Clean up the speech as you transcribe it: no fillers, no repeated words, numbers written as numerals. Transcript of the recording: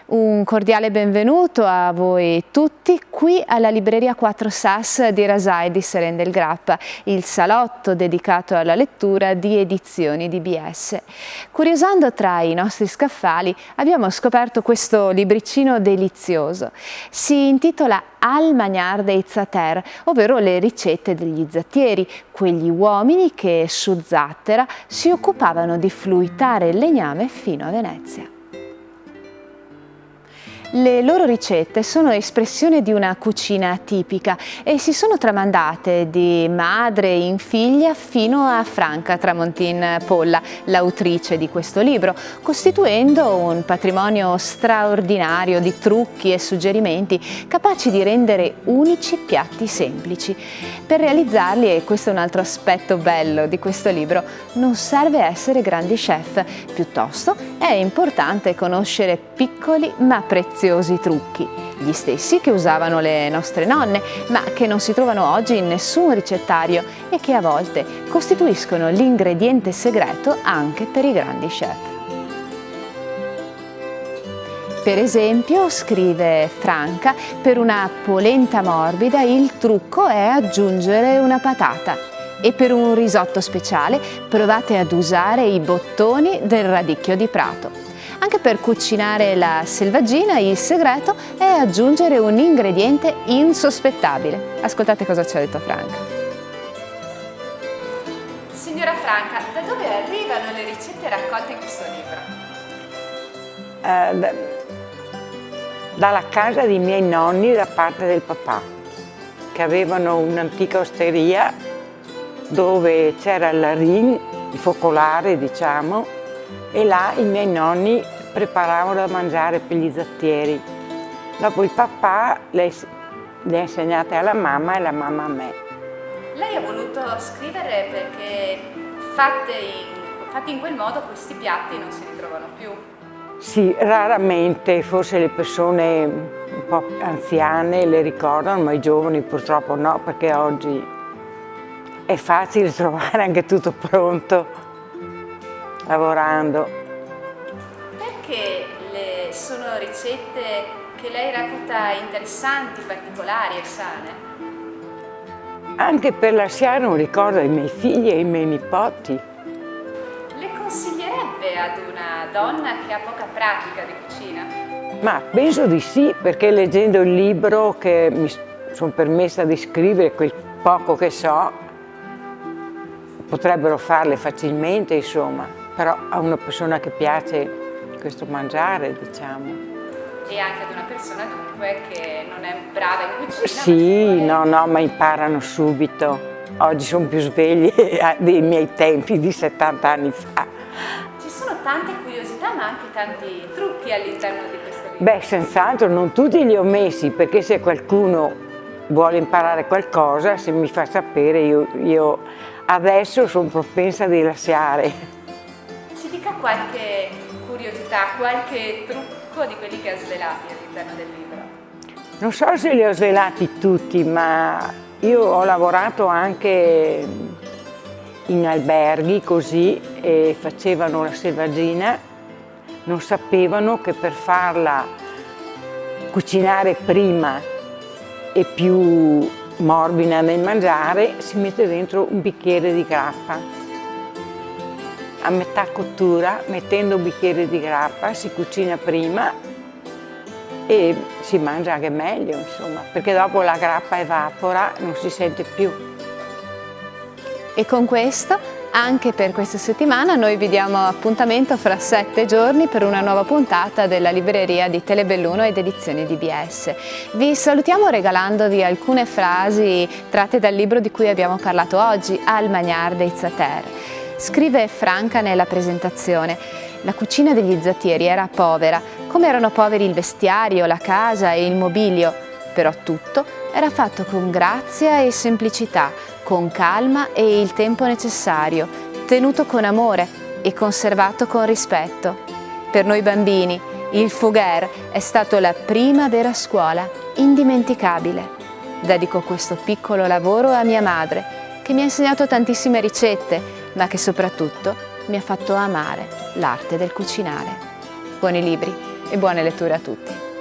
Un cordiale benvenuto a voi tutti qui alla libreria Quattro Sas di Rasai di Seren del Grappa, il salotto dedicato alla lettura di edizioni DBS. Curiosando tra i nostri scaffali abbiamo scoperto questo libricino delizioso. Si intitola Al Magnar dei Zatter, ovvero le ricette degli zattieri, quegli uomini che su zattera si occupavano di fluitare il legname fino a Venezia. Le loro ricette sono espressione di una cucina tipica e si sono tramandate di madre in figlia fino a Franca Tramontin Polla, l'autrice di questo libro, costituendo un patrimonio straordinario di trucchi e suggerimenti capaci di rendere unici piatti semplici. Per realizzarli, e questo è un altro aspetto bello di questo libro, non serve essere grandi chef, piuttosto è importante conoscere piccoli ma preziosi trucchi, gli stessi che usavano le nostre nonne, ma che non si trovano oggi in nessun ricettario e che a volte costituiscono l'ingrediente segreto anche per i grandi chef. Per esempio, scrive Franca, per una polenta morbida il trucco è aggiungere una patata e per un risotto speciale provate ad usare i bottoni del radicchio di prato. Anche per cucinare la selvaggina il segreto è aggiungere un ingrediente insospettabile. Ascoltate cosa ci ha detto Franca. Signora Franca, da dove arrivano le ricette raccolte in questo libro? Dalla casa dei miei nonni da parte del papà, che avevano un'antica osteria dove c'era il focolare, diciamo, e là i miei nonni preparavano da mangiare per gli zattieri. Dopo il papà le ha insegnate alla mamma e la mamma a me. Lei ha voluto scrivere perché fatti in quel modo questi piatti non si ritrovano più. Sì, raramente, forse le persone un po' anziane le ricordano, ma i giovani purtroppo no, perché oggi è facile trovare anche tutto pronto lavorando. Perché sono ricette che lei reputa interessanti, particolari e sane? Anche per lasciare un ricordo ai miei figli e ai miei nipoti. Le consiglierebbe ad una donna che ha poca pratica di cucina? Ma penso di sì, perché leggendo il libro che mi sono permessa di scrivere quel poco che so, potrebbero farle facilmente, insomma. Però a una persona che piace questo mangiare, diciamo. E anche ad una persona dunque che non è brava in cucina. Sì, no, ma imparano subito. Oggi sono più svegli dei miei tempi di 70 anni fa. Ci sono tante curiosità ma anche tanti trucchi all'interno di questo libro. Beh, senz'altro non tutti li ho messi, perché se qualcuno vuole imparare qualcosa, se mi fa sapere, io adesso sono propensa a lasciare. Ci dica qualche curiosità, qualche trucco di quelli che ha svelati all'interno del libro. Non so se li ho svelati tutti, ma io ho lavorato anche in alberghi così e facevano la selvaggina, non sapevano che per farla cucinare prima e più morbida nel mangiare si mette dentro un bicchiere di grappa. A metà cottura, mettendo un bicchiere di grappa, si cucina prima e si mangia anche meglio, insomma, perché dopo la grappa evapora, non si sente più. E con questo, anche per questa settimana, noi vi diamo appuntamento fra 7 giorni per una nuova puntata della libreria di Telebelluno ed edizioni DBS. Vi salutiamo regalandovi alcune frasi tratte dal libro di cui abbiamo parlato oggi, Al Magnar dei Zatter. Scrive Franca nella presentazione: la cucina degli zattieri era povera, come erano poveri il vestiario, la casa e il mobilio, però tutto era fatto con grazia e semplicità, con calma e il tempo necessario, tenuto con amore e conservato con rispetto. Per noi bambini, il fougère è stato la prima vera scuola, indimenticabile. Dedico questo piccolo lavoro a mia madre, che mi ha insegnato tantissime ricette, ma che soprattutto mi ha fatto amare l'arte del cucinare. Buoni libri! e buone letture a tutti.